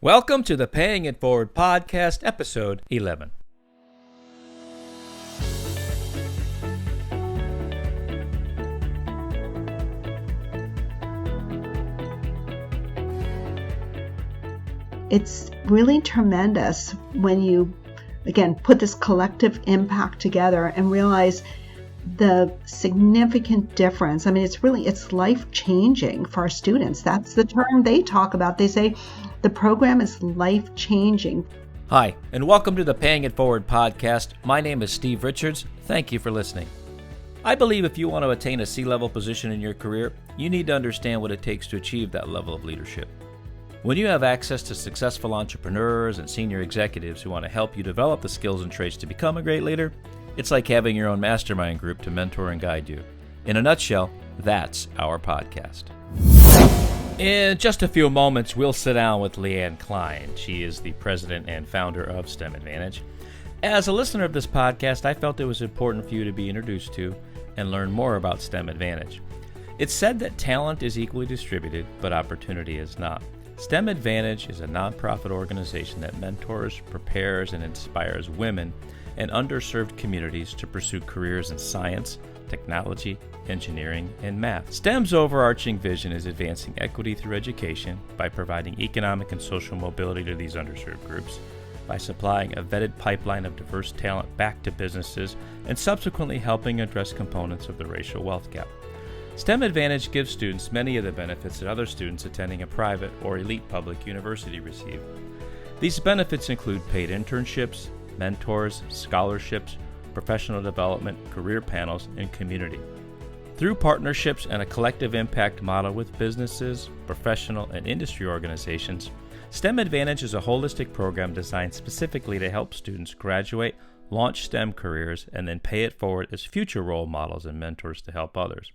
Welcome to the Paying It Forward podcast, episode 11. It's really tremendous when you, again, put this collective impact together and realize the significant difference. I mean, it's life-changing for our students. That's the term they talk about. They say the program is life-changing. Hi, and welcome to the Paying It Forward podcast. My name is Steve Richards. Thank you for listening. I believe if you want to attain a C-level position in your career, you need to understand what it takes to achieve that level of leadership. When you have access to successful entrepreneurs and senior executives who want to help you develop the skills and traits to become a great leader, it's like having your own mastermind group to mentor and guide you. In a nutshell, that's our podcast. In just a few moments, we'll sit down with Lee Ann Kline. She is the president and founder of STEMadvantage. As a listener of this podcast, I felt it was important for you to be introduced to and learn more about STEMadvantage. It's said that talent is equally distributed, but opportunity is not. STEMadvantage is a nonprofit organization that mentors, prepares, and inspires women and underserved communities to pursue careers in science, technology, engineering, and math. STEM's overarching vision is advancing equity through education by providing economic and social mobility to these underserved groups, by supplying a vetted pipeline of diverse talent back to businesses, and subsequently helping address components of the racial wealth gap. STEMadvantage gives students many of the benefits that other students attending a private or elite public university receive. These benefits include paid internships, mentors, scholarships, professional development, career panels, and community. Through partnerships and a collective impact model with businesses, professional, and industry organizations, STEMadvantage is a holistic program designed specifically to help students graduate, launch STEM careers, and then pay it forward as future role models and mentors to help others.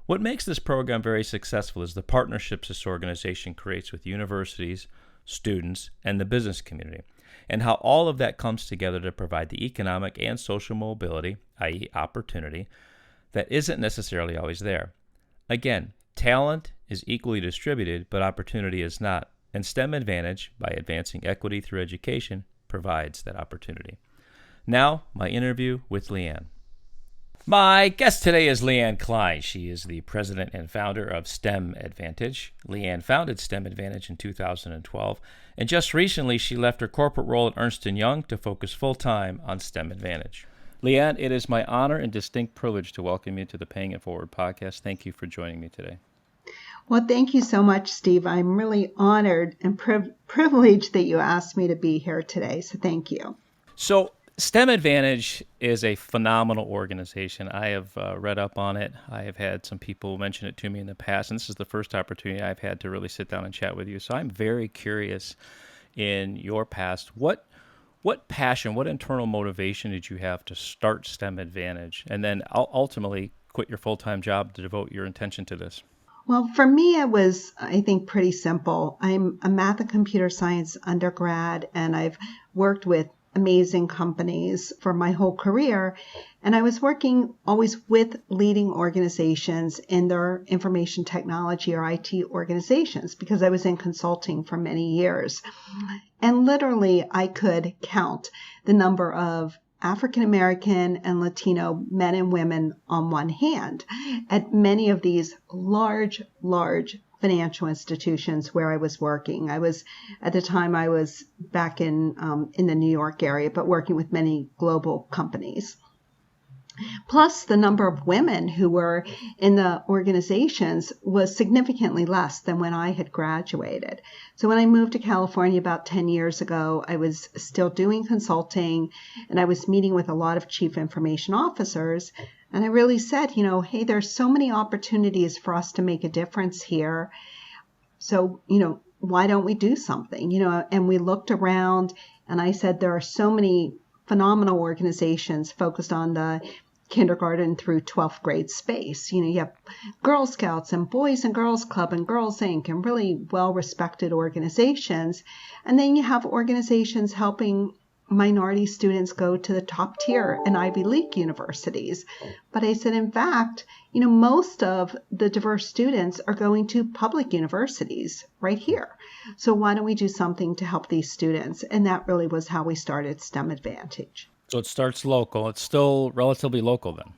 What makes this program very successful is the partnerships this organization creates with universities, students, and the business community, and how all of that comes together to provide the economic and social mobility, i.e. opportunity, that isn't necessarily always there. Again, talent is equally distributed, but opportunity is not, and STEMadvantage, by advancing equity through education, provides that opportunity. Now, my interview with Lee Ann. My guest today is Lee Ann Kline. She is the president and founder of STEMadvantage. Lee Ann founded STEMadvantage in 2012, and just recently she left her corporate role at Ernst & Young to focus full-time on STEMadvantage. Lee Ann, it is my honor and distinct privilege to welcome you to the Paying It Forward podcast. Thank you for joining me today. Well, thank you so much, Steve. I'm really honored and privileged that you asked me to be here today, so thank you. So, STEMadvantage is a phenomenal organization. I have read up on it. I have had some people mention it to me in the past, and this is the first opportunity I've had to really sit down and chat with you. So I'm very curious in your past, what passion, what internal motivation did you have to start STEMadvantage, and then ultimately quit your full-time job to devote your attention to this? Well, for me, it was, I think, pretty simple. I'm a math and computer science undergrad, and I've worked with amazing companies for my whole career. And I was working always with leading organizations in their information technology or IT organizations because I was in consulting for many years. And literally, I could count the number of African American and Latino men and women on one hand at many of these large financial institutions where I was working. At the time I was back in the New York area, but working with many global companies. Plus, the number of women who were in the organizations was significantly less than when I had graduated. So when I moved to California about 10 years ago, I was still doing consulting, and I was meeting with a lot of chief information officers. And I really said, hey, there's so many opportunities for us to make a difference here. So, why don't we do something? And we looked around, and I said, there are so many phenomenal organizations focused on the kindergarten through 12th grade space. You have Girl Scouts and Boys and Girls Club and Girls Inc. and really well-respected organizations. And then you have organizations helping minority students go to the top tier in Ivy League universities. But I said, in fact, most of the diverse students are going to public universities right here. So why don't we do something to help these students? And that really was how we started STEMadvantage. So it starts local. It's still relatively local then.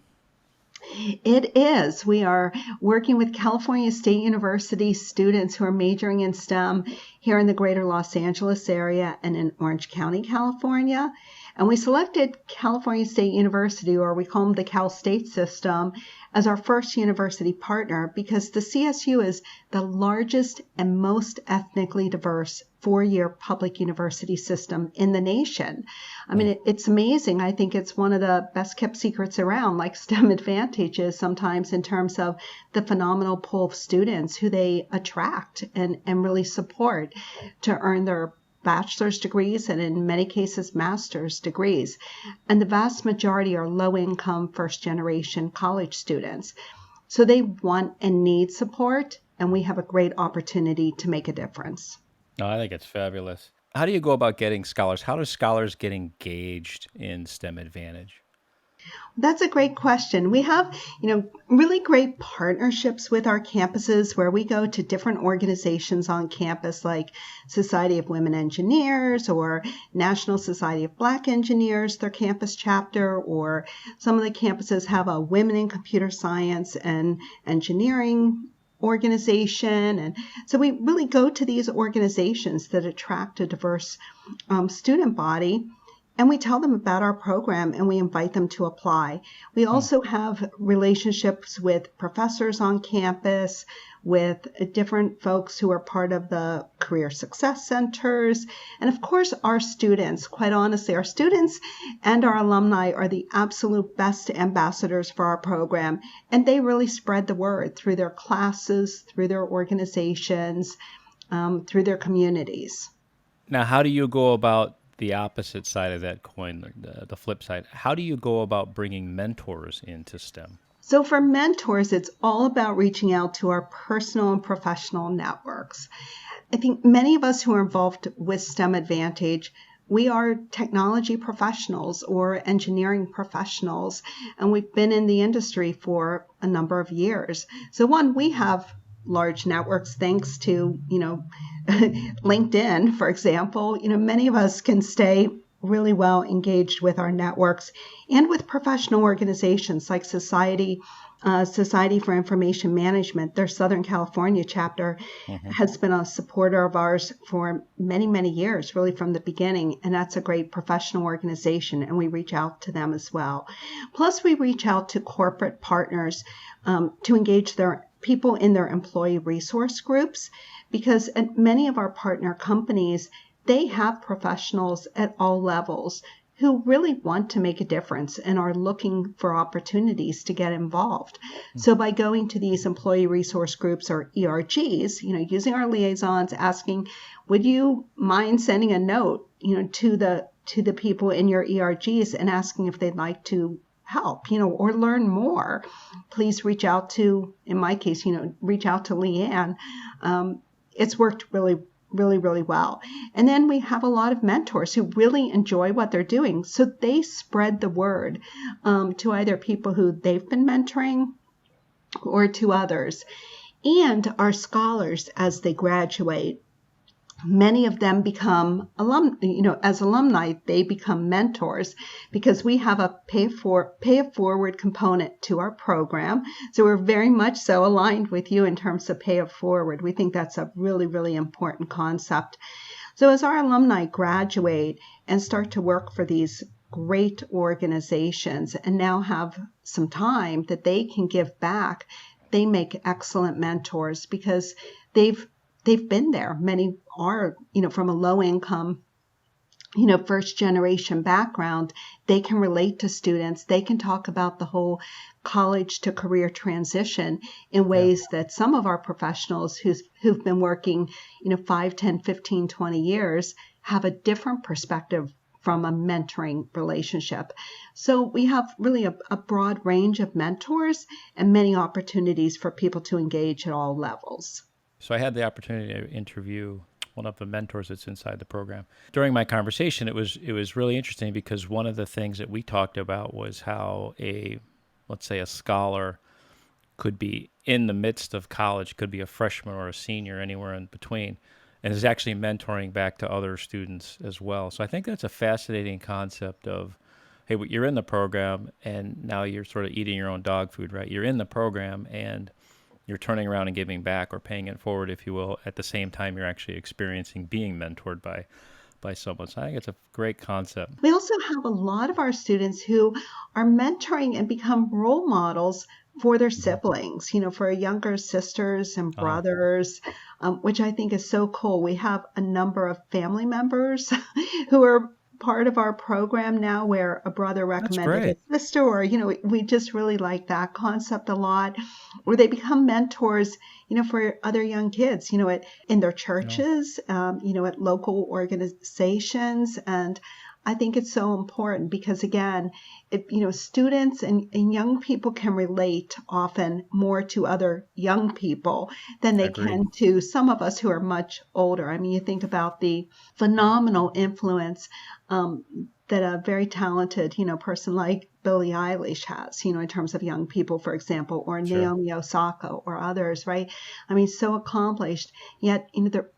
It is. We are working with California State University students who are majoring in STEM here in the greater Los Angeles area and in Orange County, California. And we selected California State University, or we call them the Cal State system, as our first university partner because the CSU is the largest and most ethnically diverse four-year public university system in the nation. I mean, it's amazing. I think it's one of the best kept secrets around, like STEMadvantage is sometimes in terms of the phenomenal pool of students who they attract and really support to earn their bachelor's degrees and in many cases master's degrees. And the vast majority are low-income first-generation college students. So they want and need support, and we have a great opportunity to make a difference. No, I think it's fabulous. How do you go about getting scholars? How do scholars get engaged in STEMadvantage? That's a great question. We have, really great partnerships with our campuses where we go to different organizations on campus like Society of Women Engineers or National Society of Black Engineers, their campus chapter, or some of the campuses have a Women in Computer Science and Engineering organization. And so we really go to these organizations that attract a diverse student body. And we tell them about our program and we invite them to apply. We also have relationships with professors on campus, with different folks who are part of the career success centers. And of course, our students, quite honestly, our students and our alumni are the absolute best ambassadors for our program. And they really spread the word through their classes, through their organizations, through their communities. Now, how do you go about the opposite side of that coin, the flip side? How do you go about bringing mentors into STEM? So for mentors, it's all about reaching out to our personal and professional networks. I think many of us who are involved with STEMadvantage, we are technology professionals or engineering professionals, and we've been in the industry for a number of years. So one, we have large networks thanks to, LinkedIn, for example. Many of us can stay really well engaged with our networks and with professional organizations like Society for Information Management. Their Southern California chapter has been a supporter of ours for many, many years, really from the beginning. And that's a great professional organization, and we reach out to them as well. Plus, we reach out to corporate partners to engage their people in their employee resource groups, because at many of our partner companies, they have professionals at all levels who really want to make a difference and are looking for opportunities to get involved. So by going to these employee resource groups or ERGs, using our liaisons, asking, would you mind sending a note, to the people in your ERGs and asking if they'd like to help, or learn more, please reach out to, in my case, reach out to Lee Ann. It's worked really well. And then we have a lot of mentors who really enjoy what they're doing. So they spread the word to either people who they've been mentoring or to others. And our scholars, as they graduate, many of them become as alumni, they become mentors because we have a pay it forward component to our program. So we're very much so aligned with you in terms of pay it forward. We think that's a really, really important concept. So as our alumni graduate and start to work for these great organizations and now have some time that they can give back, they make excellent mentors because they've been there. Many are, from a low income, first generation background. They can relate to students. They can talk about the whole college to career transition in ways that some of our professionals who've been working, 5, 10, 15, 20 years have a different perspective from a mentoring relationship. So we have really a broad range of mentors and many opportunities for people to engage at all levels. So I had the opportunity to interview one of the mentors that's inside the program. During my conversation, it was really interesting because one of the things that we talked about was how let's say a scholar could be in the midst of college, could be a freshman or a senior, anywhere in between, and is actually mentoring back to other students as well. So I think that's a fascinating concept of, hey, you're in the program and now you're sort of eating your own dog food, right? You're in the program and you're turning around and giving back, or paying it forward, if you will, at the same time you're actually experiencing being mentored by someone. So I think it's a great concept. We also have a lot of our students who are mentoring and become role models for their siblings, for younger sisters and brothers, which I think is so cool. We have a number of family members who are part of our program now where a brother recommended his sister, or, we just really like that concept a lot, where they become mentors, for other young kids, in their churches, at local organizations. And I think it's so important because, again, students and young people can relate often more to other young people than they can to some of us who are much older. I mean, you think about the phenomenal influence that a very talented, person like Billie Eilish has, in terms of young people, for example, or Naomi Osaka or others, right? I mean, so accomplished, yet,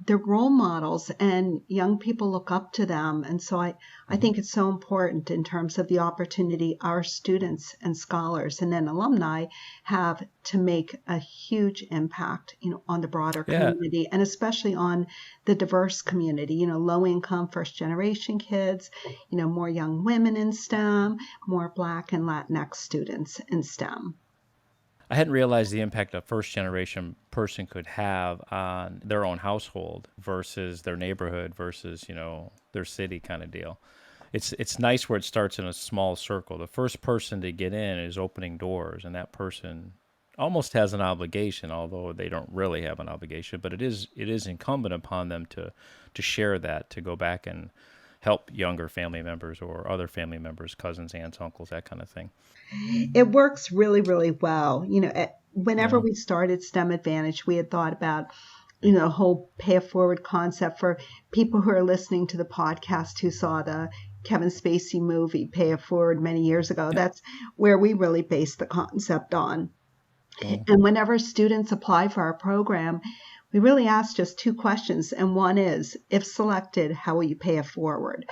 they're role models and young people look up to them. And so I think it's so important in terms of the opportunity our students and scholars and then alumni have to make a huge impact, on the broader community, and especially on the diverse community, low income, first generation kids, more young women in STEM, more Black and Latinx students in STEM. I hadn't realized the impact a first generation person could have on their own household versus their neighborhood versus, their city kind of deal. It's nice where it starts in a small circle. The first person to get in is opening doors, and that person almost has an obligation, although they don't really have an obligation, but it is incumbent upon them to share that, to go back and help younger family members or other family members, cousins, aunts, uncles, that kind of thing. It works really, really well. Whenever we started STEMadvantage, we had thought about, the whole pay it forward concept. For people who are listening to the podcast who saw the Kevin Spacey movie, Pay It Forward, many years ago, that's where we really based the concept on. And whenever students apply for our program, we really ask just two questions. And one is, if selected, how will you pay it forward?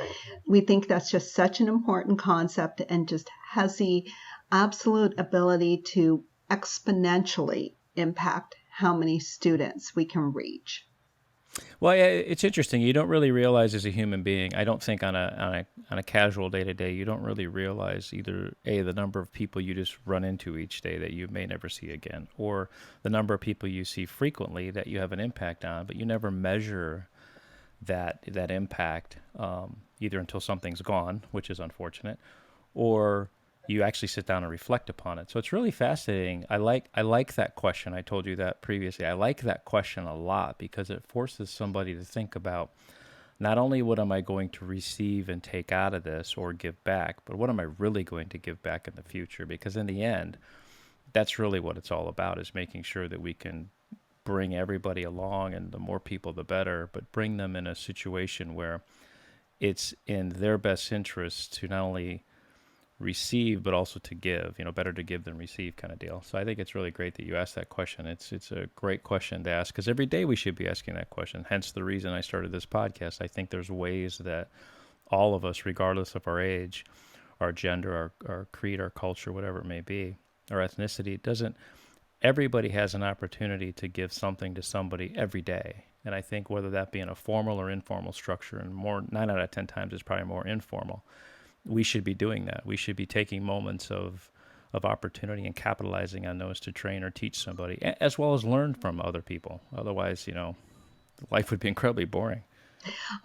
We think that's just such an important concept and just has the absolute ability to exponentially impact how many students we can reach. Well, it's interesting. You don't really realize as a human being, I don't think on a casual day-to-day, you don't really realize either, the number of people you just run into each day that you may never see again, or the number of people you see frequently that you have an impact on, but you never measure that impact either until something's gone, which is unfortunate, or you actually sit down and reflect upon it. So it's really fascinating. I like that question. I told you that previously. I like that question a lot because it forces somebody to think about not only what am I going to receive and take out of this or give back, but what am I really going to give back in the future? Because in the end, that's really what it's all about, is making sure that we can bring everybody along, and the more people, the better, but bring them in a situation where it's in their best interest to not only receive, but also to give, better to give than receive kind of deal. So I think it's really great that you asked that question. It's a great question to ask because every day we should be asking that question. Hence the reason I started this podcast. I think there's ways that all of us, regardless of our age, our gender, our creed, our culture, whatever it may be, our ethnicity, everybody has an opportunity to give something to somebody every day. And I think whether that be in a formal or informal structure, and 9 out of 10 times it's probably more informal, we should be doing that. We should be taking moments of opportunity and capitalizing on those to train or teach somebody, as well as learn from other people. Otherwise, life would be incredibly boring.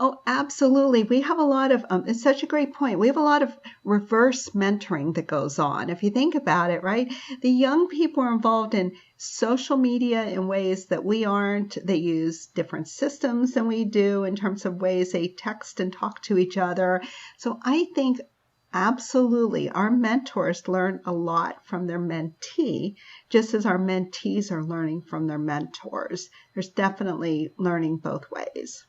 Oh, absolutely. We have a lot of, it's such a great point. We have a lot of reverse mentoring that goes on. If you think about it, right? The young people are involved in social media in ways that we aren't. They use different systems than we do in terms of ways they text and talk to each other. So I think absolutely our mentors learn a lot from their mentee, just as our mentees are learning from their mentors. There's definitely learning both ways.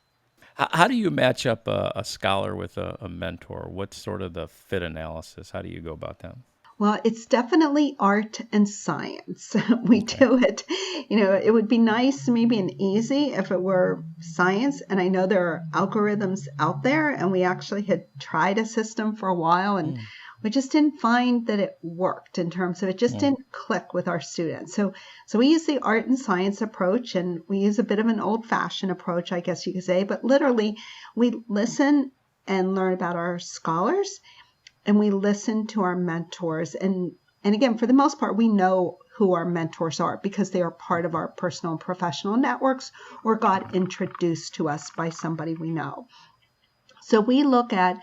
How do you match up a scholar with a mentor? What's sort of the fit analysis? How do you go about that? Well, it's definitely art and science. We Okay. do it. It would be nice, maybe and easy if it were science. And I know there are algorithms out there, and we actually had tried a system for a while, and Mm, we just didn't find that it worked in terms of it just mm, didn't click with our students. So we use the art and science approach, and we use a bit of an old-fashioned approach, I guess you could say, but literally we listen and learn about our scholars, and we listen to our mentors. And again, for the most part, we know who our mentors are because they are part of our personal and professional networks or got introduced to us by somebody we know. So we look at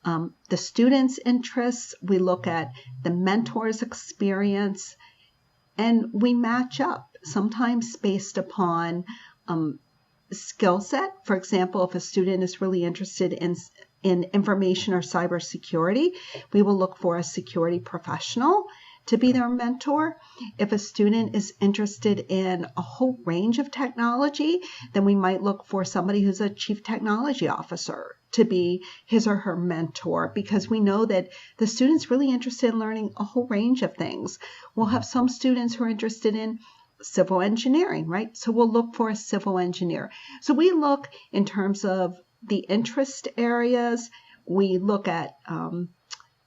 the students' interests, we look at the mentor's experience, and we match up, sometimes based upon skill set. For example, if a student is really interested in information or cybersecurity, we will look for a security professional to be their mentor. If a student is interested in a whole range of technology, then we might look for somebody who's a chief technology officer to be his or her mentor, because we know that the student's really interested in learning a whole range of things. We'll have some students who are interested in civil engineering, right? So we'll look for a civil engineer. So we look in terms of the interest areas. We look at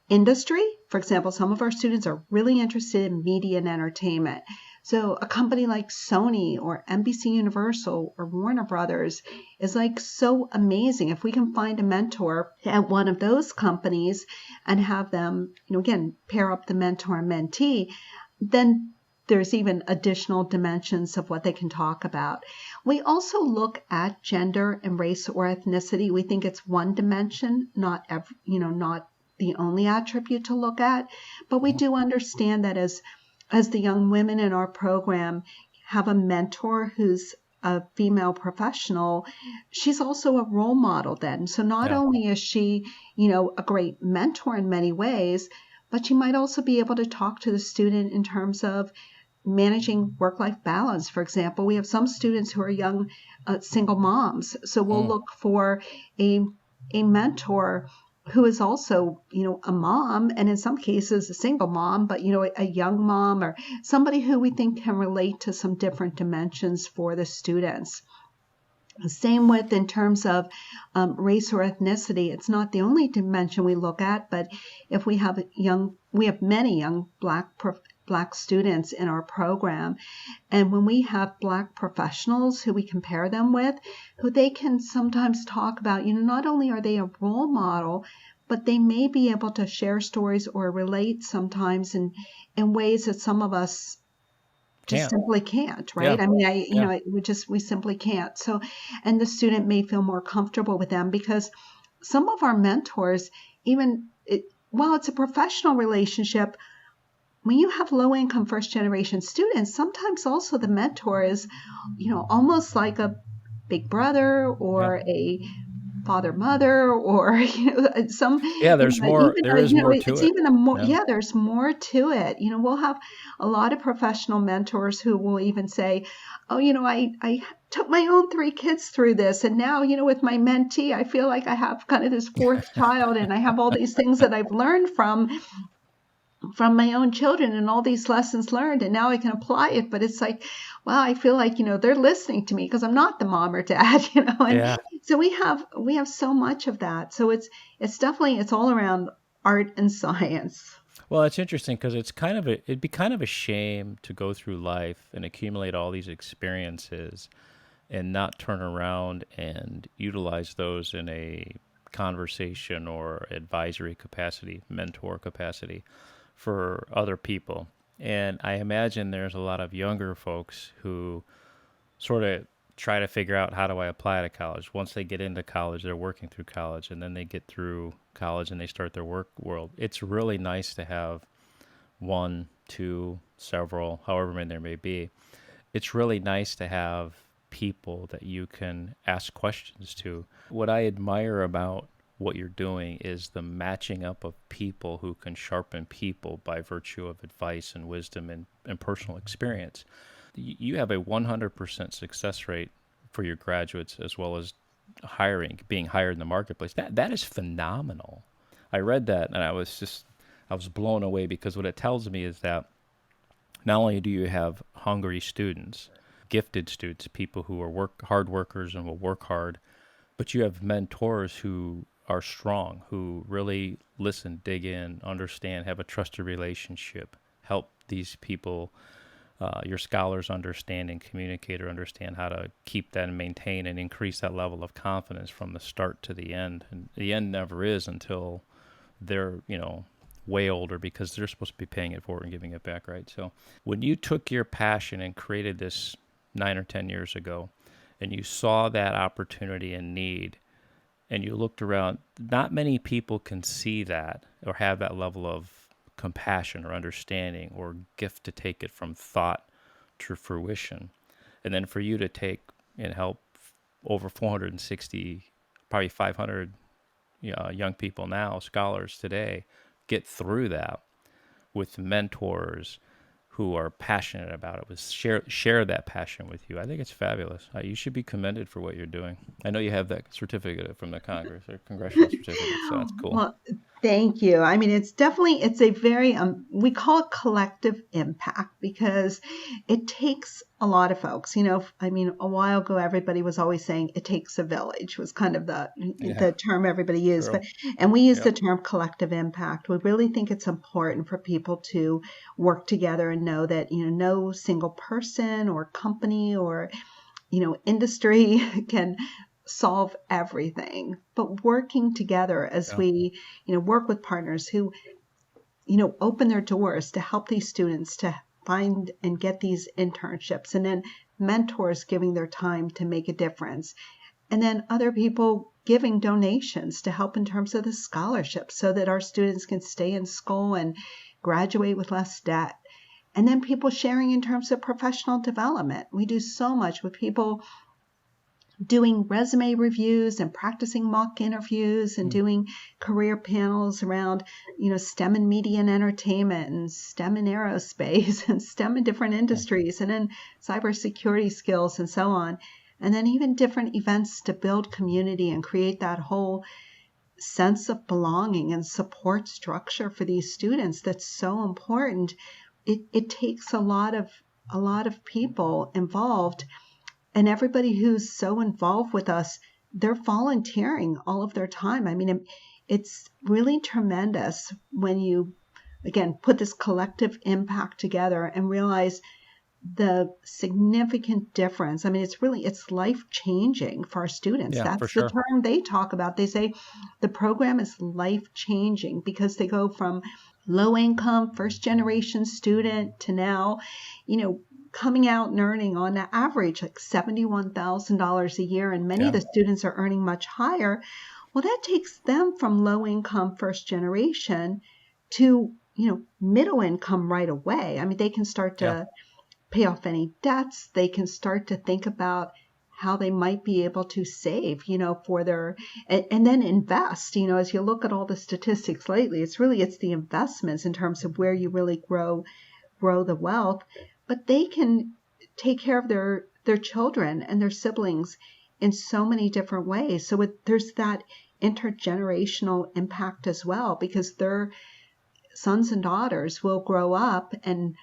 industry. For example, some of our students are really interested in media and entertainment. So a company like Sony or NBC Universal or Warner Brothers is like so amazing. If we can find a mentor at one of those companies and have them, again, pair up the mentor and mentee, then there's even additional dimensions of what they can talk about. We also look at gender and race or ethnicity. We think it's one dimension, not the only attribute to look at, but we do understand that as the young women in our program have a mentor who's a female professional, she's also a role model then. So not yeah. only is she, a great mentor in many ways, but she might also be able to talk to the student in terms of managing work-life balance. For example, we have some students who are young single moms. So we'll Mm, look for a mentor who is also, a mom, and in some cases a single mom, but, a young mom or somebody who we think can relate to some different dimensions for the students. Same with in terms of race or ethnicity. It's not the only dimension we look at, but if we have many young Black students in our program. And when we have Black professionals who we compare them with, who they can sometimes talk about, not only are they a role model, but they may be able to share stories or relate sometimes in ways that some of us just can't. simply can't, Yeah. right? I mean, Yeah. we simply can't. So, and the student may feel more comfortable with them because some of our mentors, while it's a professional relationship, when you have low income first generation students, sometimes also the mentor is, almost like a big brother Yeah. or a father mother or some Yeah. There's more. even There is more to it's it. even a more, Yeah. yeah, there's more to it. We'll have a lot of professional mentors who will even say, oh, I took my own 3 kids through this, and now, with my mentee, I feel like I have kind of this fourth child, and I have all these things that I've learned from my own children and all these lessons learned, and now I can apply it. But it's like, wow, I feel like, they're listening to me because I'm not the mom or dad, and Yeah. so we have so much of that. So it's definitely, it's all around art and science. Well, it's interesting because it'd be kind of a shame to go through life and accumulate all these experiences and not turn around and utilize those in a conversation or advisory capacity, mentor capacity for other people. And I imagine there's a lot of younger folks who sort of try to figure out, how do I apply to college? Once they get into college, they're working through college, and then they get through college and they start their work world. It's really nice to have one, two, several, however many there may be. It's really nice to have people that you can ask questions to. What I admire about what you're doing is the matching up of people who can sharpen people by virtue of advice and wisdom and personal experience. You have a 100% success rate for your graduates as well as being hired in the marketplace. That is phenomenal. I read that and I was blown away, because what it tells me is that not only do you have hungry students, gifted students, people who are hard workers and will work hard, but you have mentors who are strong, who really listen, dig in, understand, have a trusted relationship, help these people, your scholars understand and communicate or understand how to keep that and maintain and increase that level of confidence from the start to the end. And the end never is until they're, way older, because they're supposed to be paying it forward and giving it back, right? So when you took your passion and created this 9 or 10 years ago, and you saw that opportunity and need, and you looked around, not many people can see that or have that level of compassion or understanding or gift to take it from thought to fruition. And then for you to take and help over 460, probably 500 young people now, scholars today, get through that with mentors who are passionate about it, share that passion with you. I think it's fabulous. You should be commended for what you're doing. I know you have that certificate from the Congress, or congressional certificate, so that's cool. Well, thank you. I mean, it's a very, we call it collective impact, because it takes a lot of folks. I mean, a while ago, everybody was always saying it takes a village, was kind of the term everybody used. And we use the term collective impact. We really think it's important for people to work together and know that, no single person or company or, industry can solve everything, but working together as we, work with partners who, open their doors to help these students to find and get these internships, and then mentors giving their time to make a difference, and then other people giving donations to help in terms of the scholarship so that our students can stay in school and graduate with less debt. And then people sharing in terms of professional development. We do so much with people doing resume reviews and practicing mock interviews and doing career panels around, STEM and media and entertainment and STEM and aerospace and STEM in different industries, and then cybersecurity skills and so on. And then even different events to build community and create that whole sense of belonging and support structure for these students that's so important. It takes a lot of people involved. And everybody who's so involved with us, they're volunteering all of their time. I mean, it's really tremendous when you, again, put this collective impact together and realize the significant difference. I mean, it's life-changing for our students. Yeah, That's for sure. the term they talk about. They say the program is life-changing because they go from low-income, first-generation student to now, coming out and earning on average like $71,000 a year, and many of the students are earning much higher. Well, that takes them from low income first generation to, middle income right away. I mean, they can start to pay off any debts. They can start to think about how they might be able to save, for their, and then invest, as you look at all the statistics lately, it's the investments in terms of where you really grow the wealth. But they can take care of their children and their siblings in so many different ways. So there's that intergenerational impact as well, because their sons and daughters will grow up and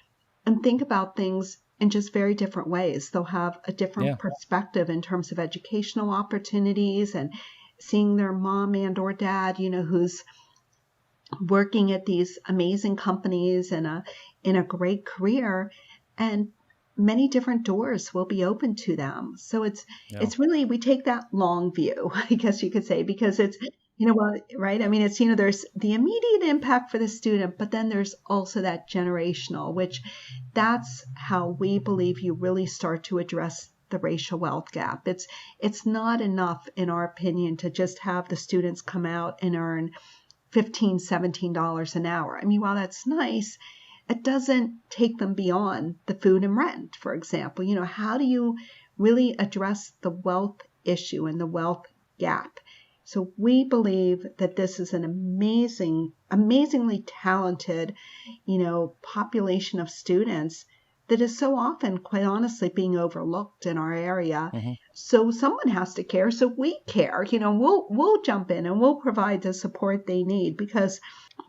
think about things in just very different ways. They'll have a different perspective in terms of educational opportunities and seeing their mom and or dad, who's working at these amazing companies and in a great career. And many different doors will be open to them. So it's really, we take that long view, I guess you could say, because it's, right? I mean, it's, there's the immediate impact for the student, but then there's also that generational, which that's how we believe you really start to address the racial wealth gap. It's not enough, in our opinion, to just have the students come out and earn $15, $17 an hour. I mean, while that's nice, it doesn't take them beyond the food and rent, for example. How do you really address the wealth issue and the wealth gap? So we believe that this is an amazingly talented, population of students that is so often, quite honestly, being overlooked in our area. Mm-hmm. So someone has to care. So we care. We'll jump in and we'll provide the support they need, because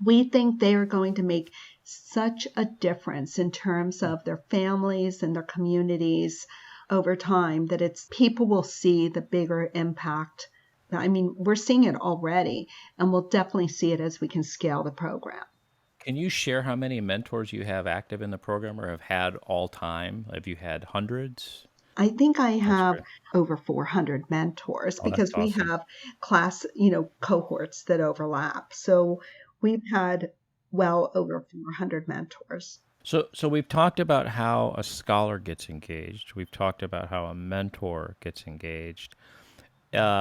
we think they are going to make such a difference in terms of their families and their communities over time, that it's people will see the bigger impact. I mean, we're seeing it already, and we'll definitely see it as we can scale the program. Can you share how many mentors you have active in the program or have had all time? Have you had hundreds? I think I That's have great. over 400 mentors, Oh, that's because we awesome. have class, cohorts that overlap. So we've had well over 400 mentors. So we've talked about how a scholar gets engaged. We've talked about how a mentor gets engaged.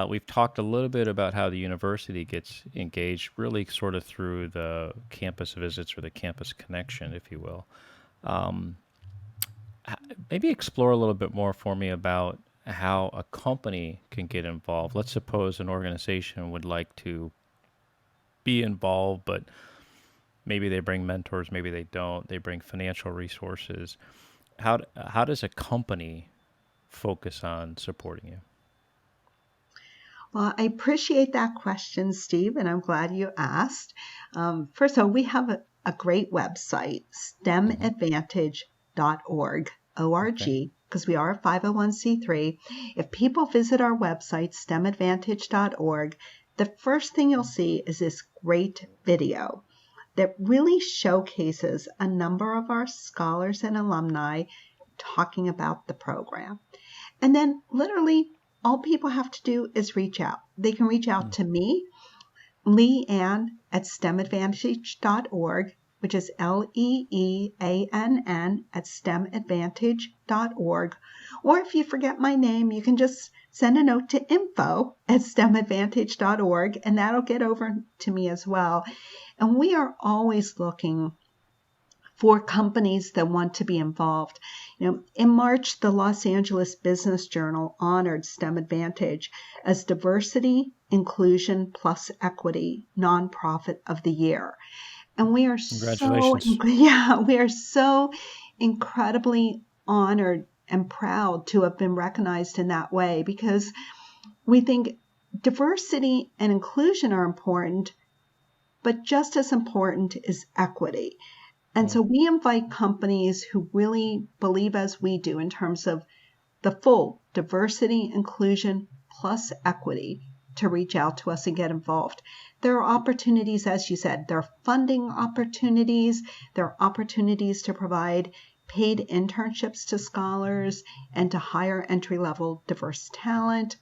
We've talked a little bit about how the university gets engaged, really sort of through the campus visits or the campus connection, if you will. Maybe explore a little bit more for me about how a company can get involved. Let's suppose an organization would like to be involved, but maybe they bring mentors, maybe they don't. They bring financial resources. How does a company focus on supporting you? Well, I appreciate that question, Steve, and I'm glad you asked. First of all, we have a great website, stemadvantage.org, Okay. O-R-G, because we are a 501c3. If people visit our website, stemadvantage.org, the first thing you'll see is this great video that really showcases a number of our scholars and alumni talking about the program. And then literally all people have to do is reach out. They can reach out to me, Lee Ann at stemadvantage.org, which is LEEANN at stemadvantage.org. Or if you forget my name, you can just send a note to info at stemadvantage.org, and that'll get over to me as well. And we are always looking for companies that want to be involved. In March, the Los Angeles Business Journal honored STEM Advantage as Diversity, Inclusion Plus Equity Nonprofit of the Year. And we are Congratulations. we are so incredibly honored and proud to have been recognized in that way, because we think diversity and inclusion are important, but just as important is equity. And so we invite companies who really believe as we do in terms of the full diversity, inclusion, plus equity to reach out to us and get involved. There are opportunities, as you said, there are funding opportunities, there are opportunities to provide paid internships to scholars and to hire entry-level diverse talent.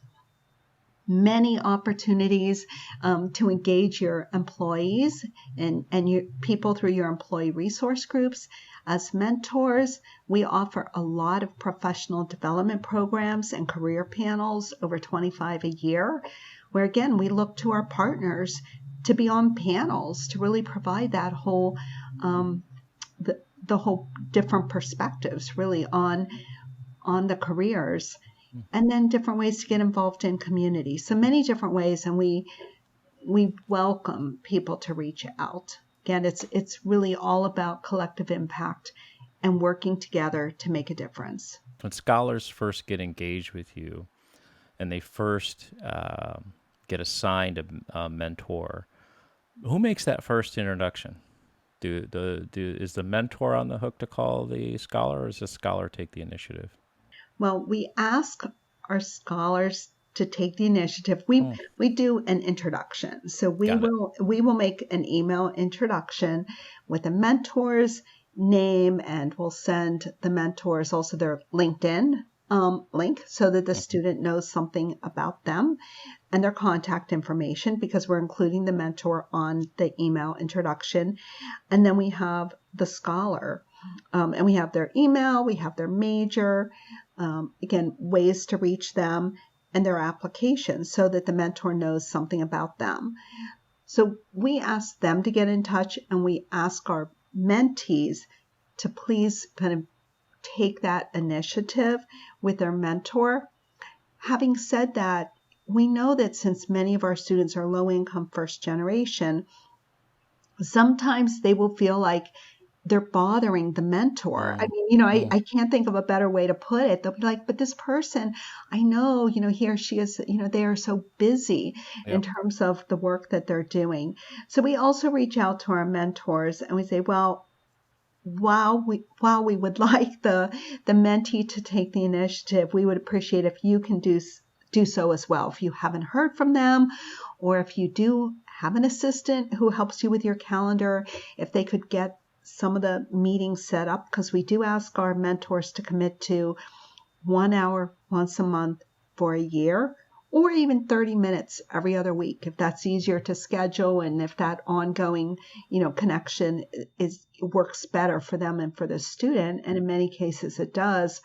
Many opportunities to engage your employees and your people through your employee resource groups. As mentors, we offer a lot of professional development programs and career panels, over 25 a year, where again, we look to our partners to be on panels to really provide that whole, the whole different perspectives really on the careers. And then different ways to get involved in community. So many different ways, and we welcome people to reach out. Again, it's really all about collective impact and working together to make a difference. When scholars first get engaged with you and they first get assigned a mentor, who makes that first introduction? Is the mentor on the hook to call the scholar, or does the scholar take the initiative? Well, we ask our scholars to take the initiative. We do an introduction. So we Got it. will make an email introduction with a mentor's name, and we'll send the mentors also their LinkedIn link so that the student knows something about them and their contact information, because we're including the mentor on the email introduction. And then we have the scholar, and we have their email, we have their major, again, ways to reach them, and their application so that the mentor knows something about them. So we ask them to get in touch, and we ask our mentees to please kind of take that initiative with their mentor. Having said that, we know that since many of our students are low-income first generation, sometimes they will feel like they're bothering the mentor. I Mm, mean, you know, mm, I can't think of a better way to put it. They'll be like, but this person, I know, you know, he or she is, you know, they are so busy in yep. terms of the work that they're doing. So we also reach out to our mentors and we say, well, while we would like the mentee to take the initiative, we would appreciate if you can do so as well. If you haven't heard from them, or if you do have an assistant who helps you with your calendar, if they could get some of the meetings set up, because we do ask our mentors to commit to 1 hour once a month for a year, or even 30 minutes every other week if that's easier to schedule and if that ongoing, you know, connection works better for them and for the student, and in many cases it does.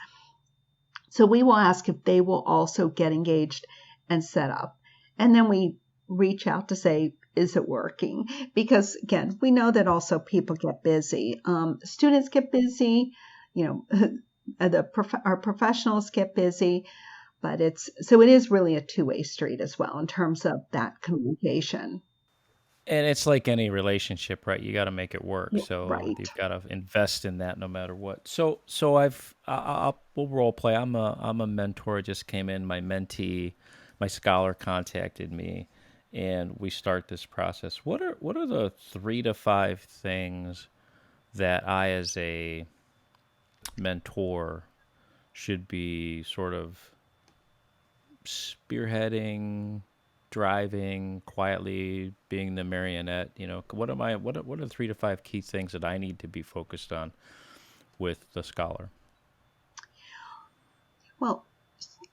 So we will ask if they will also get engaged and set up, and then we reach out to say, is it working? Because again, we know that also people get busy, students get busy, you know, our professionals get busy, but it is really a two-way street as well in terms of that communication. And it's like any relationship, right? You got to make it work. Yeah, So right. you've got to invest in that no matter what. We'll role play. I'm a mentor. Just came in. My mentee, my scholar contacted me, and we start this process. What are the 3 to 5 things that I, as a mentor, should be sort of spearheading, driving, quietly being the marionette? What are the 3 to 5 key things that I need to be focused on with the scholar? Well,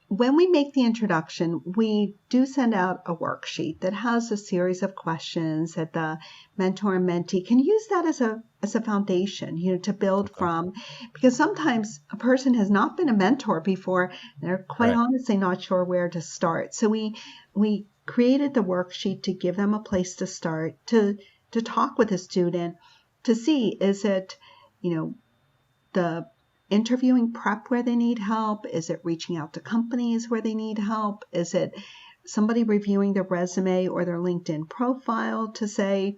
when we make the introduction, we do send out a worksheet that has a series of questions that the mentor and mentee can use that as a foundation, you know, to build Okay. from, because sometimes a person has not been a mentor before. They're quite Right. honestly not sure where to start. So we created the worksheet to give them a place to start, to talk with a student, to see, is it, you know, the interviewing prep where they need help? Is it reaching out to companies where they need help? Is it somebody reviewing their resume or their LinkedIn profile to say,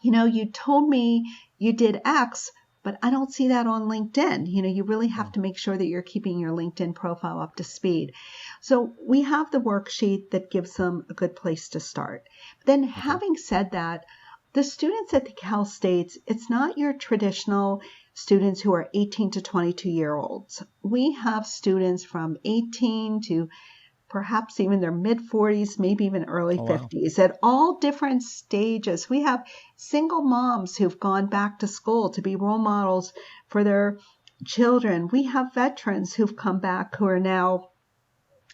you know, you told me you did X, but I don't see that on LinkedIn. You know, you really have Mm. to make sure that you're keeping your LinkedIn profile up to speed. So we have the worksheet that gives them a good place to start. Then, Okay. having said that, the students at the Cal States, it's not your traditional students who are 18 to 22-year-olds. We have students from 18 to perhaps even their mid 40s, maybe even early Oh, wow. 50s, at all different stages. We have single moms who've gone back to school to be role models for their children. We have veterans who've come back who are now,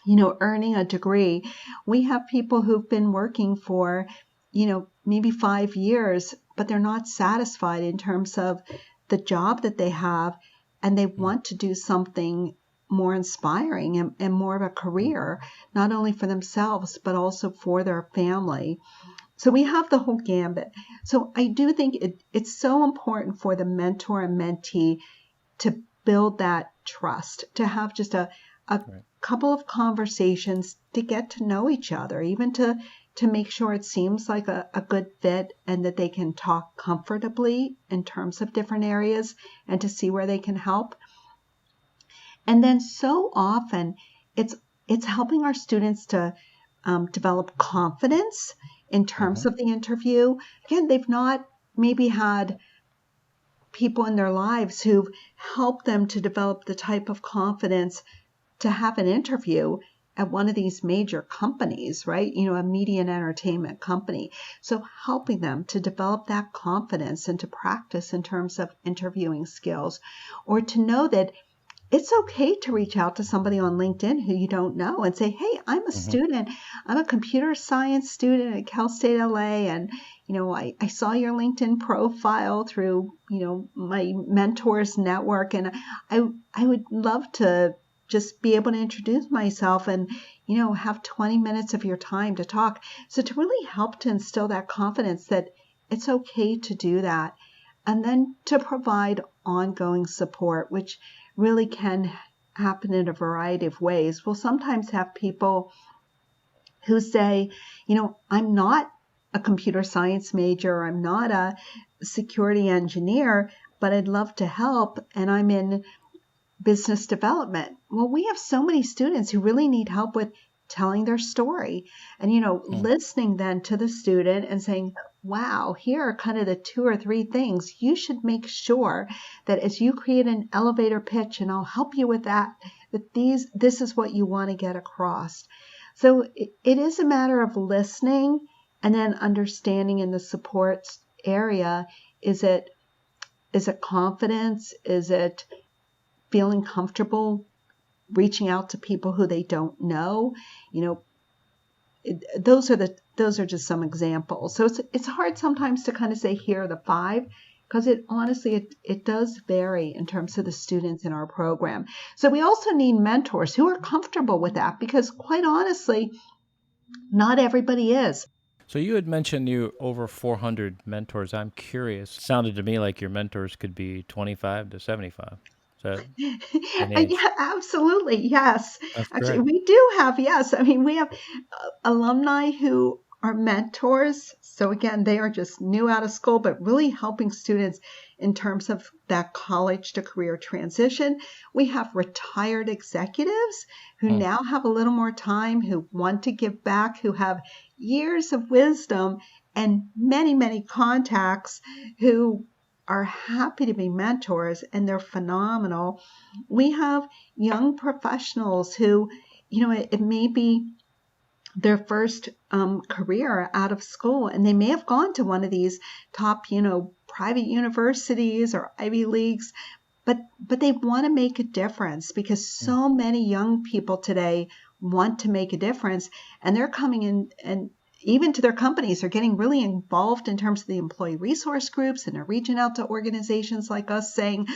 you know, earning a degree. We have people who've been working for, you know, maybe 5 years, but they're not satisfied in terms of the job that they have, and they Mm, want to do something more inspiring and more of a mm, career, not only for themselves, but also for their family. So we have the whole gambit. So I do think it's so important for the mentor and mentee to build that trust, to have just a right. couple of conversations to get to know each other, even to make sure it seems like a good fit and that they can talk comfortably in terms of different areas and to see where they can help. And then so often it's it's helping our students to develop confidence in terms Mm-hmm. of the interview. Again, they've not maybe had people in their lives who've helped them to develop the type of confidence to have an interview at one of these major companies, right? You know, a media and entertainment company. So helping them to develop that confidence and to practice in terms of interviewing skills, or to know that it's okay to reach out to somebody on LinkedIn who you don't know and say, hey, I'm a Mm-hmm. student. I'm a computer science student at Cal State LA. And, you know, I saw your LinkedIn profile through, you know, my mentors network. And I would love to just be able to introduce myself and, you know, have 20 minutes of your time to talk. So to really help to instill that confidence that it's okay to do that. And then to provide ongoing support, which really can happen in a variety of ways. We'll sometimes have people who say, you know, I'm not a computer science major, I'm not a security engineer, but I'd love to help, and I'm in business development. Well, we have so many students who really need help with telling their story and, listening then to the student and saying, wow, here are kind of the 2 or 3 things you should make sure that as you create an elevator pitch, and I'll help you with that this is what you want to get across. So it is a matter of listening and then understanding in the support area. Is it confidence? Is it feeling comfortable reaching out to people who they don't know? Those are just some examples. So it's hard sometimes to kind of say here are the 5, because it does vary in terms of the students in our program. So we also need mentors who are comfortable with that, because quite honestly, not everybody is. So you had mentioned you over 400 mentors. I'm curious. Sounded to me like your mentors could be 25 to 75. So yeah, absolutely. Yes. That's Actually, great. we do have, yes. I mean, we have alumni who are mentors. So again, they are just new out of school, but really helping students in terms of that college to career transition. We have retired executives who now have a little more time, who want to give back, who have years of wisdom and many, many contacts, who are happy to be mentors, and they're phenomenal. We have young professionals who, it may be their first career out of school, and they may have gone to one of these top, private universities or Ivy Leagues, but they want to make a difference, because so many young people today want to make a difference, and they're coming in, and even to their companies are getting really involved in terms of the employee resource groups, and they're reaching out to organizations like us saying,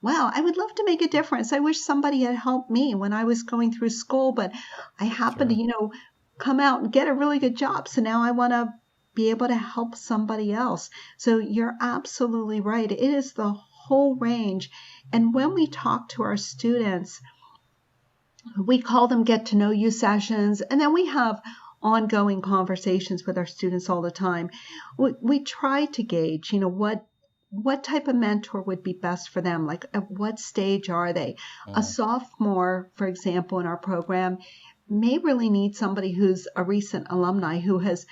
wow, I would love to make a difference. I wish somebody had helped me when I was going through school, but I happened to, come out and get a really good job. So now I want to be able to help somebody else. So you're absolutely right. It is the whole range. And when we talk to our students, we call them get to know you sessions. And then we have ongoing conversations with our students all the time. We try to gauge, what type of mentor would be best for them? Like, at what stage are they? A sophomore, for example, in our program may really need somebody who's a recent alumni who has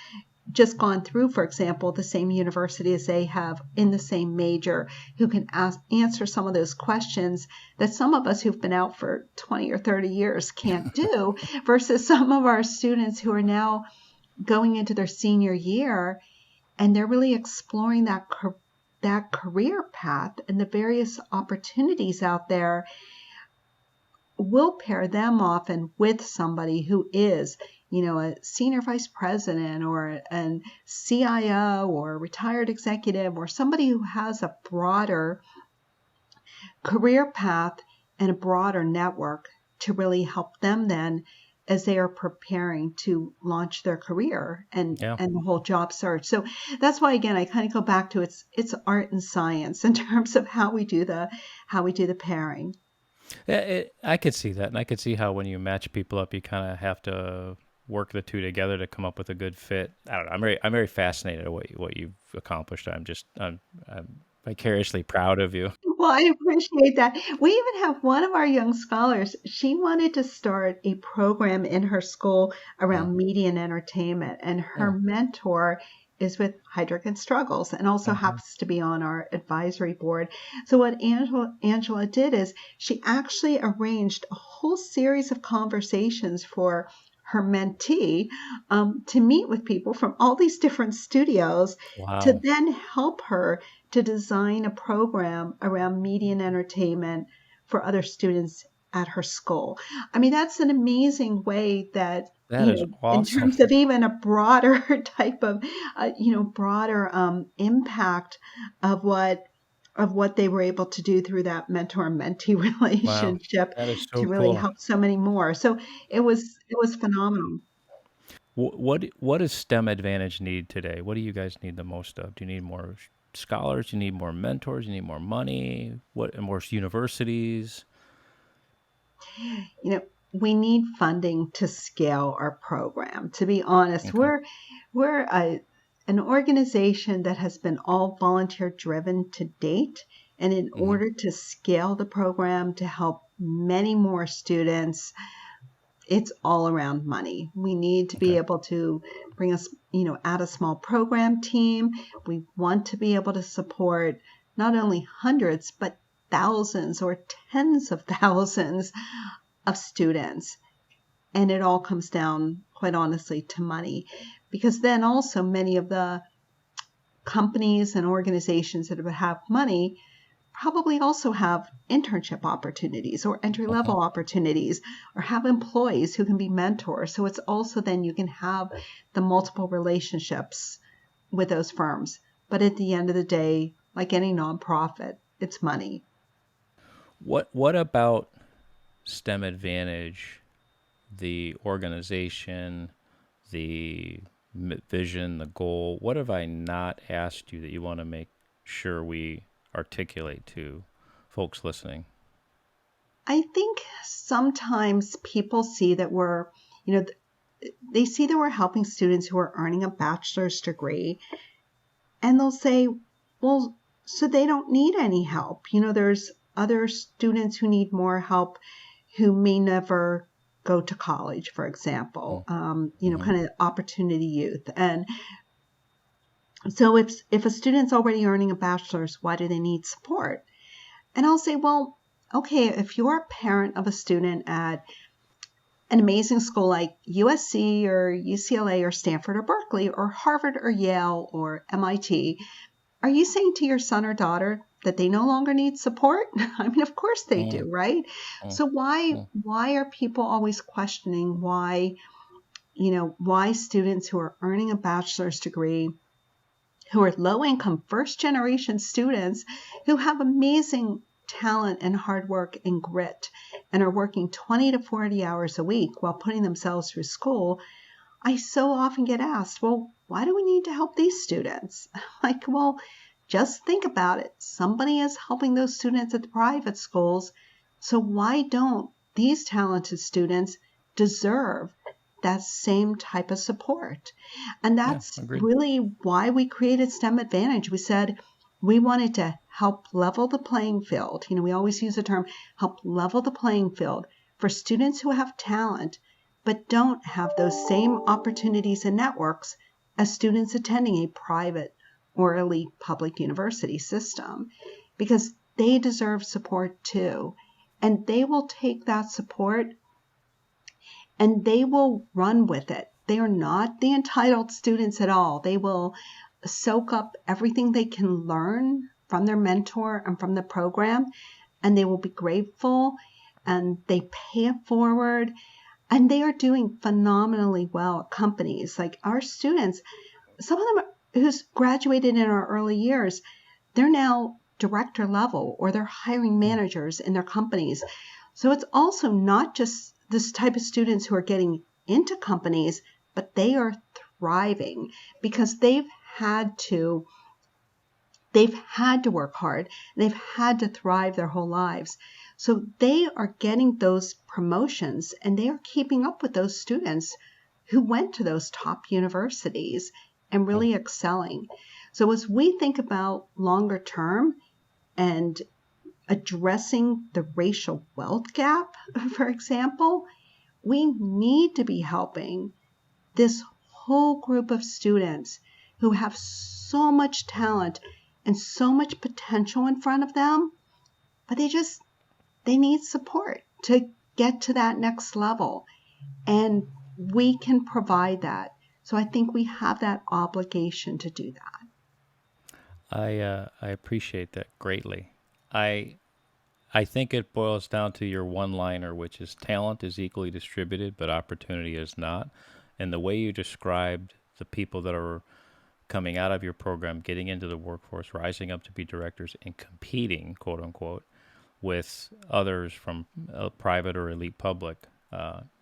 just gone through, for example, the same university as they have in the same major, who can answer some of those questions that some of us who've been out for 20 or 30 years can't do, versus some of our students who are now going into their senior year, and they're really exploring that career path and the various opportunities out there. We'll pair them often with somebody who is, a senior vice president or a CIO or a retired executive, or somebody who has a broader career path and a broader network to really help them then as they are preparing to launch their career and the whole job search. So that's why, again, I kind of go back to it's art and science in terms of how we do the pairing. Yeah, I could see that, and I could see how when you match people up, you kind of have to work the two together to come up with a good fit. I don't know. I'm very fascinated at what you've accomplished. I'm vicariously proud of you. Well, I appreciate that. We even have one of our young scholars. She wanted to start a program in her school around media and entertainment, and her mentor is with Heidrick and Struggles, and also happens to be on our advisory board. So what Angela did is she actually arranged a whole series of conversations for her mentee to meet with people from all these different studios to then help her to design a program around media and entertainment for other students at her school. I mean, that's an amazing way that is awesome. In terms of even a broader type of, broader impact of what they were able to do through that mentor-mentee relationship That is so to really cool. help so many more. So it was phenomenal. What does STEMadvantage need today? What do you guys need the most of? Do you need more scholars? Do you need more mentors? Do you need more money? More universities? We need funding to scale our program. To be honest, we're an organization that has been all volunteer driven to date. And in order to scale the program to help many more students, it's all around money. We need to be able to bring us, add a small program team. We want to be able to support not only hundreds, but thousands or tens of thousands of students. And it all comes down, quite honestly, to money. Because then also many of the companies and organizations that have money probably also have internship opportunities or entry-level opportunities, or have employees who can be mentors. So it's also then you can have the multiple relationships with those firms. But at the end of the day, like any nonprofit, it's money. What about STEMadvantage, the organization, the vision, the goal? What have I not asked you that you want to make sure we articulate to folks listening? I think sometimes people see that they see that we're helping students who are earning a bachelor's degree, and they'll say, well, so they don't need any help. There's other students who need more help who may never go to college, for example, kind of opportunity youth. And so if a student's already earning a bachelor's, why do they need support? And I'll say, well, okay, if you're a parent of a student at an amazing school like USC or UCLA or Stanford or Berkeley or Harvard or Yale or MIT, are you saying to your son or daughter that they no longer need support? I mean, of course they do, right? So why are people always questioning why students who are earning a bachelor's degree, who are low-income first-generation students who have amazing talent and hard work and grit and are working 20 to 40 hours a week while putting themselves through school, I so often get asked, well, why do we need to help these students? Like, well, just think about it. Somebody is helping those students at the private schools, so why don't these talented students deserve that same type of support? And that's really why we created STEMadvantage. We said we wanted to help level the playing field. We always use the term help level the playing field for students who have talent but don't have those same opportunities and networks as students attending a private or elite public university system, because they deserve support too. And they will take that support and they will run with it. They are not the entitled students at all. They will soak up everything they can learn from their mentor and from the program, and they will be grateful, and they pay it forward, and they are doing phenomenally well at companies. Like our students, some of them who's graduated in our early years, they're now director level or they're hiring managers in their companies. So it's also not just this type of students who are getting into companies, but they are thriving because they've had to work hard. They've had to thrive their whole lives. So they are getting those promotions and they are keeping up with those students who went to those top universities and really excelling. So as we think about longer term and addressing the racial wealth gap, for example, we need to be helping this whole group of students who have so much talent and so much potential in front of them, but they need support to get to that next level. And we can provide that. So I think we have that obligation to do that. I appreciate that greatly. I think it boils down to your one-liner, which is talent is equally distributed, but opportunity is not. And the way you described the people that are coming out of your program, getting into the workforce, rising up to be directors, and competing, quote unquote, with others from private or elite public,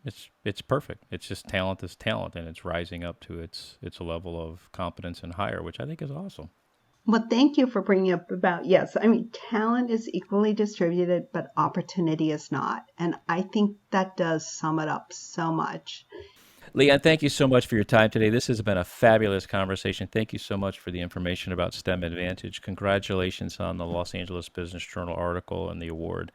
it's perfect. It's just talent is talent, and it's rising up to its level of competence and higher, which I think is awesome. Well, thank you for bringing up about, yes, I mean, talent is equally distributed, but opportunity is not. And I think that does sum it up so much. Lee Ann, thank you so much for your time today. This has been a fabulous conversation. Thank you so much for the information about STEM Advantage. Congratulations on the Los Angeles Business Journal article and the award.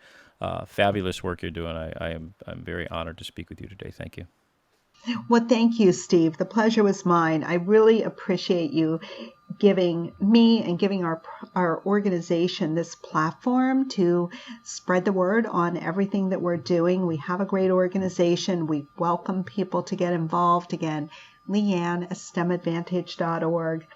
Fabulous work you're doing. I'm very honored to speak with you today. Thank you. Well, thank you, Steve. The pleasure was mine. I really appreciate you giving me and giving our organization this platform to spread the word on everything that we're doing. We have a great organization. We welcome people to get involved. Again, Lee Ann at stemadvantage.org.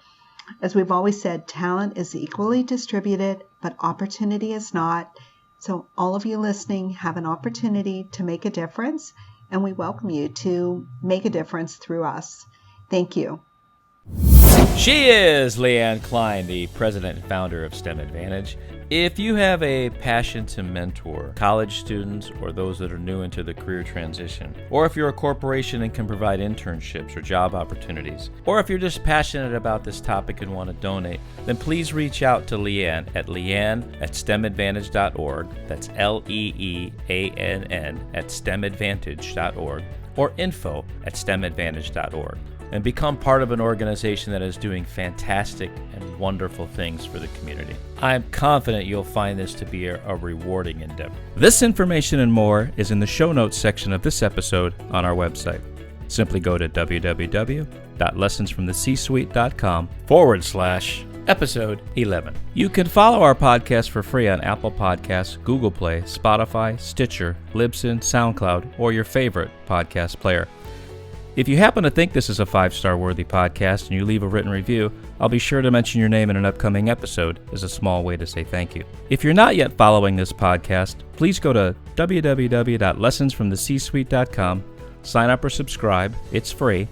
As we've always said, talent is equally distributed, but opportunity is not. So all of you listening have an opportunity to make a difference, and we welcome you to make a difference through us. Thank you. She is Lee Ann Kline, the president and founder of STEM Advantage. If you have a passion to mentor college students or those that are new into the career transition, or if you're a corporation and can provide internships or job opportunities, or if you're just passionate about this topic and want to donate, then please reach out to Lee Ann at leeann@stemadvantage.org. That's LEEANN at stemadvantage.org, or info@stemadvantage.org. and become part of an organization that is doing fantastic and wonderful things for the community. I'm confident you'll find this to be a rewarding endeavor. This information and more is in the show notes section of this episode on our website. Simply go to www.lessonsfromthecsuite.com/episode 11. You can follow our podcast for free on Apple Podcasts, Google Play, Spotify, Stitcher, Libsyn, SoundCloud, or your favorite podcast player. If you happen to think this is a 5-star worthy podcast and you leave a written review, I'll be sure to mention your name in an upcoming episode as a small way to say thank you. If you're not yet following this podcast, please go to www.lessonsfromthecsuite.com, sign up or subscribe, it's free,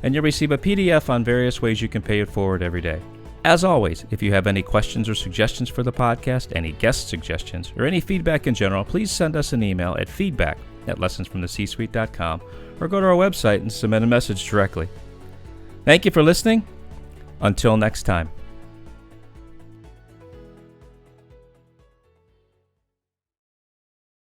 and you'll receive a PDF on various ways you can pay it forward every day. As always, if you have any questions or suggestions for the podcast, any guest suggestions, or any feedback in general, please send us an email at feedback@lessonsfromthecsuite.com or go to our website and submit a message directly. Thank you for listening. Until next time.